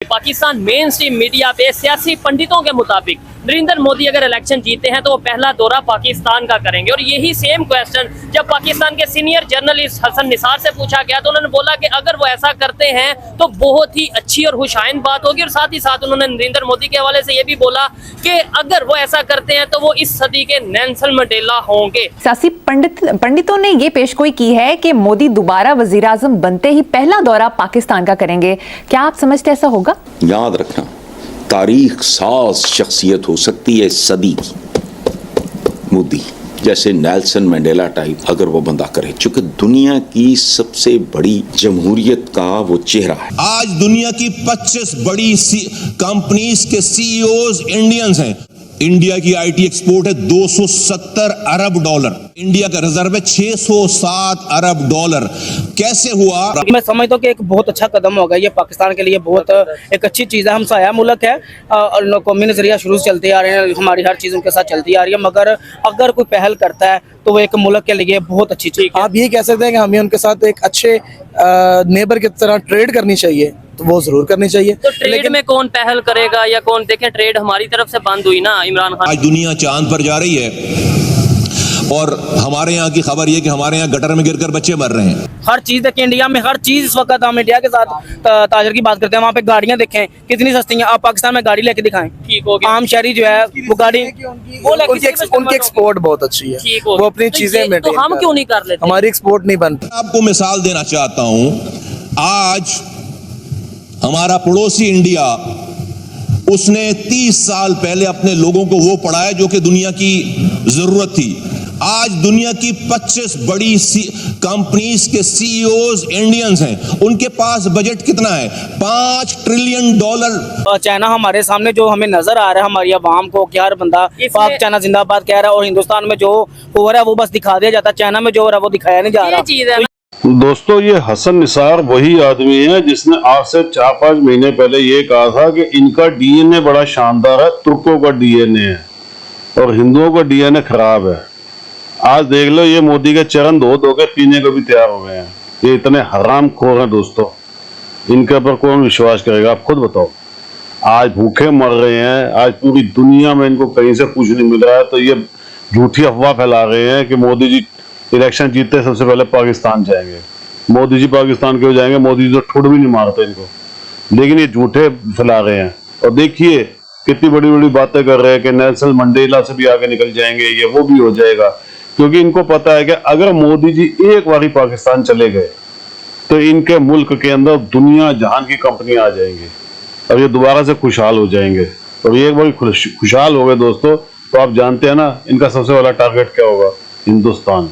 Pakistan main stream media पे सियासी पंडितों के मुताबिक नरेंद्र मोदी अगर इलेक्शन जीते हैं तो वो पहला दौरा पाकिस्तान का करेंगे। और यही सेम क्वेश्चन जब पाकिस्तान के सीनियर जर्नलिस्ट हसन निसार से पूछा गया तो उन्होंने बोला कि अगर वो ऐसा करते हैं तो बहुत ही अच्छी और खुशाइन बात होगी। और साथ ही साथ उन्होंने नरेंद्र मोदी के हवाले से ये भी बोला कि अगर वो ऐसा करते हैं तो वो इस सदी के नेल्सन मंडेला होंगे। सियासी पंडितों ने ये पेशगोई की है कि मोदी दोबारा वजीर आजम बनते ही पहला दौरा पाकिस्तान का करेंगे। क्या आप समझते ऐसा होगा? याद रखना, तारीख साज शख्सियत हो सकती है सदी की, मोदी जैसे नेल्सन मंडेला टाइप अगर वो बंदा करे, चूंकि दुनिया की सबसे बड़ी जमहूरियत का वो चेहरा है। आज दुनिया की 25 बड़ी कंपनीज के सीईओज इंडियंस हैं। इंडिया की आईटी एक्सपोर्ट है 270 अरब डॉलर, इंडिया का रिजर्व है 607 अरब डॉलर। कैसे हुआ? मैं समझता हूँ कि एक बहुत अच्छा कदम होगा ये पाकिस्तान के लिए, बहुत एक अच्छी चीज़ है। हमसाया मुल्क है और कौमी नजरिया शुरू से चलते आ रहे हैं, हमारी हर चीज़ उनके साथ चलती आ रही है, मगर अगर कोई पहल करता है तो वो एक मुल्क के लिए बहुत अच्छी चीज़ है। आप ये कह सकते हैं कि हमें उनके साथ एक अच्छे नेबर की तरह ट्रेड करनी चाहिए, तो वो जरूर करनी चाहिए। तो ट्रेड में कौन पहल करेगा या कौन? देखें, ट्रेड हमारी तरफ से बंद हुई ना, इमरान खान। आज दुनिया चांद पर जा रही है और हमारे यहाँ की खबर ये कि हमारे यहाँ गटर में गिरकर बच्चे मर रहे हैं। हर चीज़ देखें इंडिया में, हर चीज़ इस वक्त हम इंडिया के साथ ताजर की बात करते हैं। वहाँ पे गाड़ियाँ देखें कितनी सस्ती हैं, आप पाकिस्तान में गाड़ी लेके दिखाएं, ठीक हो गया। आम शहरी जो है वो गाड़ी उनकी एक्सपोर्ट बहुत अच्छी है, वो अपनी चीजें तो हम क्यों नहीं कर लेते? हमारी एक्सपोर्ट नहीं बन। आपको मिसाल देना चाहता हूँ, आज हमारा पड़ोसी इंडिया, उसने 30 साल पहले अपने लोगों को वो पढ़ाया जो कि दुनिया की जरूरत थी। आज दुनिया की 25 बड़ी कंपनीज के सीईओज इंडियंस हैं। उनके पास बजट कितना है? $5 ट्रिलियन। चाइना हमारे सामने जो हमें नजर आ रहा है, हमारी आवाम को कि हर बंदा पाक चाइना जिंदाबाद कह रहा है और हिंदुस्तान में जो हो रहा है वो बस दिखा दिया जाता है, चाइना में जो हो रहा है वो दिखाया नहीं जा रहा। चीज है दोस्तों, ये हसन निसार वही आदमी है जिसने आज से 4-5 महीने पहले ये कहा था कि इनका डीएनए बड़ा शानदार है, तुर्कों का डीएनए है और हिंदुओं का डीएनए खराब है। आज देख लो, ये मोदी के चरण धो के पीने को भी तैयार हो गए हैं। ये इतने हरामखोर हैं दोस्तों, इनके ऊपर कौन विश्वास करेगा? आप खुद बताओ। आज भूखे मर रहे हैं, आज पूरी दुनिया में इनको कहीं से कुछ नहीं मिल रहा है, तो ये झूठी अफवाह फैला रहे हैं कि मोदी जी इलेक्शन जीतते सबसे पहले पाकिस्तान जाएंगे। मोदी जी पाकिस्तान क्यों जाएंगे? मोदी जी तो ठुड भी नहीं मारते इनको, लेकिन ये झूठे फैला रहे हैं। और देखिए कितनी बड़ी बड़ी बातें कर रहे हैं कि नेल्सन मंडेला से भी आगे निकल जाएंगे, ये वो भी हो जाएगा, क्योंकि इनको पता है कि अगर मोदी जी एक बार ही पाकिस्तान चले गए तो इनके मुल्क के अंदर दुनिया जहान की कंपनियां आ जाएंगी और ये दोबारा से खुशहाल हो जाएंगे। और ये एक बार खुशहाल हो गए दोस्तों, तो आप जानते हैं ना इनका सबसे बड़ा टारगेट क्या होगा? हिंदुस्तान।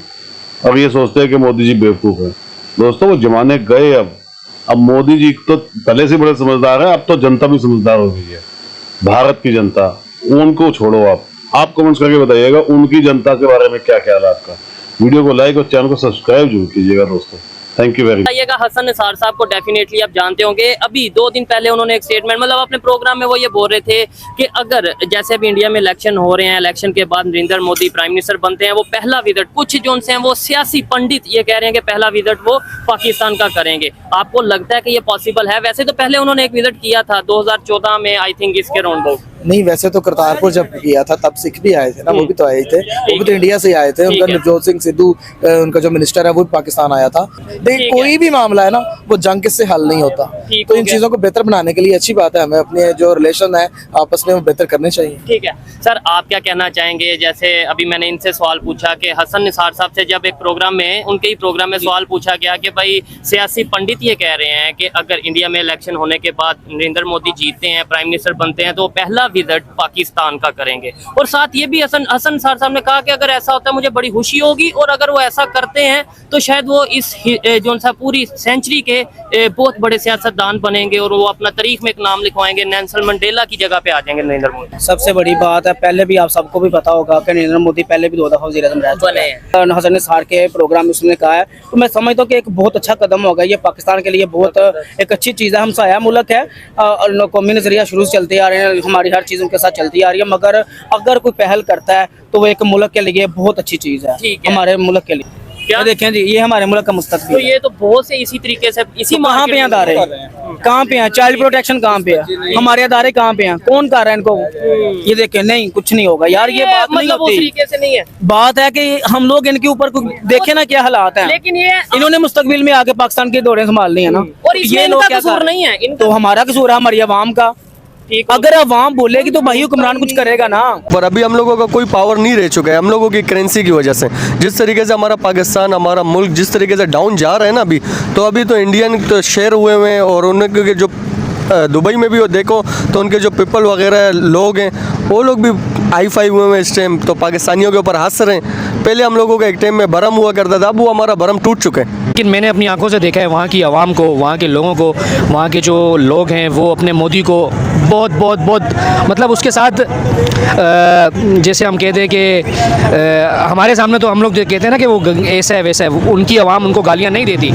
और ये सोचते हैं कि मोदी जी बेवकूफ है। दोस्तों, वो जमाने गए। अब मोदी जी तो पहले से बड़े समझदार है, अब तो जनता भी समझदार हो गई है, भारत की जनता। उनको छोड़ो, आप कमेंट्स करके बताइएगा उनकी जनता के बारे में क्या ख्याल है आपका। वीडियो को लाइक और चैनल को सब्सक्राइब जरूर कीजिएगा दोस्तों। Thank you very much. Hasan Nisar साहब को डेफिनेटली आप जानते होंगे, अभी 2 दिन पहले उन्होंने एक स्टेटमेंट, मतलब अपने प्रोग्राम में वो ये बोल रहे थे कि अगर जैसे अभी इंडिया में इलेक्शन हो रहे हैं, इलेक्शन के बाद नरेंद्र मोदी प्राइम मिनिस्टर बनते हैं, वो पहला विजिट, कुछ जो उनसे हैं वो सियासी पंडित ये कह रहे हैं कि पहला विजिट वो पाकिस्तान का करेंगे। आपको लगता है कि ये पॉसिबल है? वैसे तो पहले उन्होंने एक विजिट किया था 2014 में, आई थिंक इसके राउंड अबाउट। नहीं, वैसे तो करतारपुर जब किया था तब सिख भी आए थे ना, वो भी तो आए थे, वो भी तो इंडिया से आए थे। उनका नवजोत सिंह सिद्धू, उनका जो मिनिस्टर है वो भी पाकिस्तान आया था। देखिए, कोई भी मामला है ना वो जंग किससे हल नहीं होता, तो इन चीजों को बेहतर बनाने के लिए अच्छी बात है, हमें अपने जो रिलेशन है आपस में वो बेहतर करने चाहिए। ठीक है सर, आप क्या कहना चाहेंगे? जैसे अभी मैंने इनसे सवाल पूछा कि हसन निसार साहब से जब एक प्रोग्राम में, उनके ही प्रोग्राम में सवाल पूछा गया कि भाई सियासी पंडित ये कह रहे हैं कि अगर इंडिया में इलेक्शन होने के बाद नरेंद्र मोदी जीतते हैं, प्राइम मिनिस्टर बनते हैं, तो वो पहला विजिट पाकिस्तान का करेंगे। और साथ ये भी हसन निसार साहब ने कहा कि अगर ऐसा होता है मुझे बड़ी खुशी होगी, और अगर वो ऐसा करते हैं तो शायद वो इस जो सा पूरी सेंचुरी के बहुत बड़े सियासतदान बनेंगे और वो अपना तारीख में एक नाम लिखवाएंगे, नेल्सन मंडेला की जगह पे आ जाएंगे नरेंद्र मोदी। सबसे बड़ी बात है, पहले भी आप सबको भी पता होगा कि नरेंद्र मोदी पहले भी 2 दफा वज़ीर आज़म रह चुके हैं। हसन निसार के प्रोग्राम में उसने कहा है, तो मैं समझता हूँ कि एक बहुत अच्छा कदम होगा ये पाकिस्तान के लिए, बहुत एक अच्छी चीज़ है। हमसाया मुल्क है और कौमी नजरिया शुरू से चलते आ रहे हैं, हमारी हर चीज़ उनके साथ चलती आ रही है, मगर अगर कोई पहल करता है तो वो एक मुल्क के लिए बहुत अच्छी चीज़ है, हमारे मुल्क के लिए। क्या? ये देखें जी, ये हमारे मुल्क का तो मुस्तकबिल है। ये तो बहुत से इसी तरीके से इसी तो कहाँ पे हैं अदारे, कहाँ पे हैं चाइल्ड प्रोटेक्शन, कहाँ पे है हमारे अदारे, कहाँ पे हैं, कौन कर रहा है इनको? ये देखें, नहीं कुछ नहीं होगा यार, ये बात नहीं मतलब उस होती। तरीके से नहीं है, बात है कि हम लोग इनके ऊपर देखे ना क्या हालात हैं। लेकिन ये इन्होंने मुस्तकबिल में आके पाकिस्तान की दौड़ें संभालनी है ना, और इसमें ये लोग इनका क्या कसूर कर रहे नहीं है, हैं? इनका तो हमारा कसूर है, हमारी आवाम का। ठीक हो अगर आवाम बोलेगी तो भाई हुक्मरान कुछ करेगा ना। पर अभी हम लोगों का कोई पावर नहीं रह चुका है, हम लोगों की करेंसी की वजह से। जिस तरीके से हमारा पाकिस्तान, हमारा मुल्क जिस तरीके से डाउन जा रहा है ना अभी तो इंडियन तो शेयर हुए हुए हैं, और उनके जो दुबई में भी वो देखो तो उनके जो पीपल वगैरह लोग हैं वो लोग भी हाई-फाई हुए हैं इस टाइम, तो पाकिस्तानियों के ऊपर हंस रहे हैं। पहले हम लोगों का एक टाइम में भरम हुआ करता था, अब वो हमारा भरम टूट चुके हैं। लेकिन मैंने अपनी आंखों से देखा है वहाँ की आवाम को, वहाँ के लोगों को, वहाँ के जो लोग हैं वो अपने मोदी को बहुत बहुत बहुत मतलब उसके साथ जैसे हम कहते हैं कि हमारे सामने तो हम लोग कहते हैं ना कि वो ऐसा है वैसा है, उनकी आवाम उनको गालियाँ नहीं देती,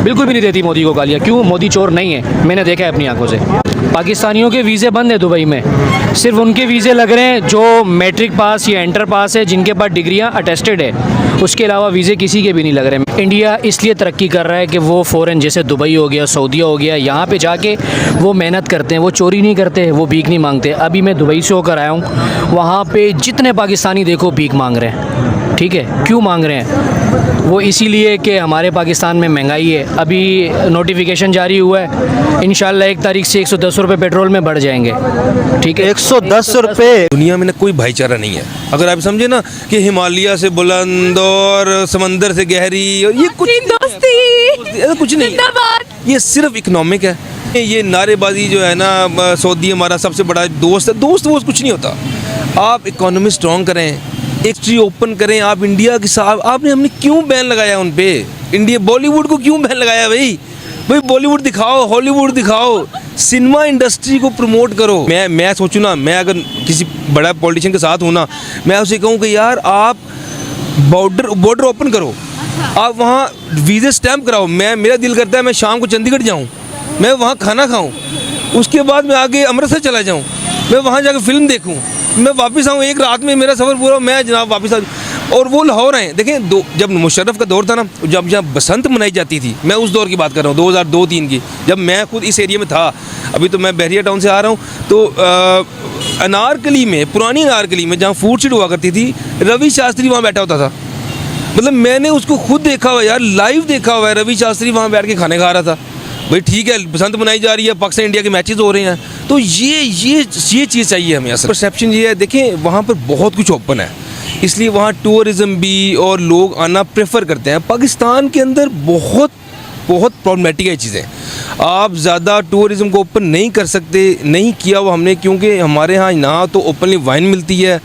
बिल्कुल भी नहीं देती मोदी को गालियाँ। क्यों? मोदी चोर नहीं है, मैंने देखा है अपनी आंखों से। पाकिस्तानियों के वीज़े बंद है दुबई में, सिर्फ उनके वीज़े लग रहे हैं जो मैट्रिक पास या इंटर पास है, जिनके पास डिग्रियां अटेस्टेड है, उसके अलावा वीज़े किसी के भी नहीं लग रहे। इंडिया इसलिए तरक्की कर रहा है कि वो फ़ॉरेन जैसे दुबई हो गया, सऊदीया हो गया, यहाँ पे जाके वो मेहनत करते हैं, वो चोरी नहीं करते, वो भीख नहीं मांगते। अभी मैं दुबई से होकर आया हूँ, वहाँ पे जितने पाकिस्तानी देखो भीख मांग रहे हैं। ठीक है, क्यों मांग रहे हैं? वो इसीलिए कि हमारे पाकिस्तान में महंगाई है। अभी नोटिफिकेशन जारी हुआ है, इंशाल्लाह 1 तारीख से 110 रुपये पेट्रोल में बढ़ जाएंगे। ठीक है, 110 रुपये। दुनिया में ना कोई भाईचारा नहीं है। अगर आप समझे ना कि हिमालय से बुलंद और समंदर से गहरी, और ये कुछ कुछ नहीं है, ये सिर्फ इकोनॉमिक है। ये नारेबाजी जो है ना, सऊदी हमारा सबसे बड़ा दोस्त है, दोस्त वो कुछ नहीं होता। आप इकोनॉमी स्ट्रॉन्ग करें, एक्सट्री ओपन करें। आप इंडिया के साथ हमने क्यों बैन लगाया उन पे? इंडिया बॉलीवुड को क्यों बैन लगाया भाई? बॉलीवुड दिखाओ, हॉलीवुड दिखाओ, सिनेमा इंडस्ट्री को प्रमोट करो। मैं सोचूं ना, मैं अगर किसी बड़ा पॉलिटिशियन के साथ हूँ ना, मैं उसे कहूँ कि यार आप बॉर्डर ओपन करो, आप वहाँ वीज़े स्टैम्प कराओ। मेरा दिल करता है मैं शाम को चंडीगढ़ जाऊँ, मैं वहाँ खाना खाऊँ, उसके बाद मैं आगे अमृतसर चला जाऊँ, मैं वहाँ जाकर फिल्म देखूँ, मैं वापस आऊँ, एक रात में मेरा सफ़र पूरा, मैं जनाब वापस आ। और वो लाहौर हैं, देखें जब मुशर्रफ का दौर था ना, जब यहाँ बसंत मनाई जाती थी, मैं उस दौर की बात कर रहा हूँ 2002-03 की, जब मैं खुद इस एरिया में था। अभी तो मैं बहरिया टाउन से आ रहा हूँ, तो अनारकली में, पुरानी अनारकली में जहाँ फूड स्ट्रीट हुआ करती थी, रवि शास्त्री वहाँ बैठा होता था। मतलब मैंने उसको खुद देखा हुआ यार, लाइव देखा हुआ है। रवि शास्त्री वहाँ बैठ के खाने खा रहा था। भाई ठीक है, बसंत मनाई जा रही है, पाकिस्तान इंडिया के मैचेस हो रहे हैं, तो ये चीज़ चाहिए हमें। असल परसेप्शन ये है, देखें वहाँ पर बहुत कुछ ओपन है, इसलिए वहाँ टूरिज़्म भी और लोग आना प्रेफर करते हैं। पाकिस्तान के अंदर बहुत प्रॉब्लमेटिक है चीज़ें। आप ज़्यादा टूरिज़्म को ओपन नहीं कर सकते, नहीं किया वो हमने, क्योंकि हमारे यहाँ ना तो ओपनली वाइन मिलती है,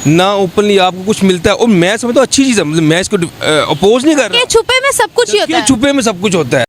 ना ओपनली आपको कुछ मिलता है। और मैं समझता हूँ अच्छी चीज़ है, मतलब मैं इसको अपोज नहीं कर रहा। छुपे में सब कुछ ही होता है। छुपे में सब कुछ होता है।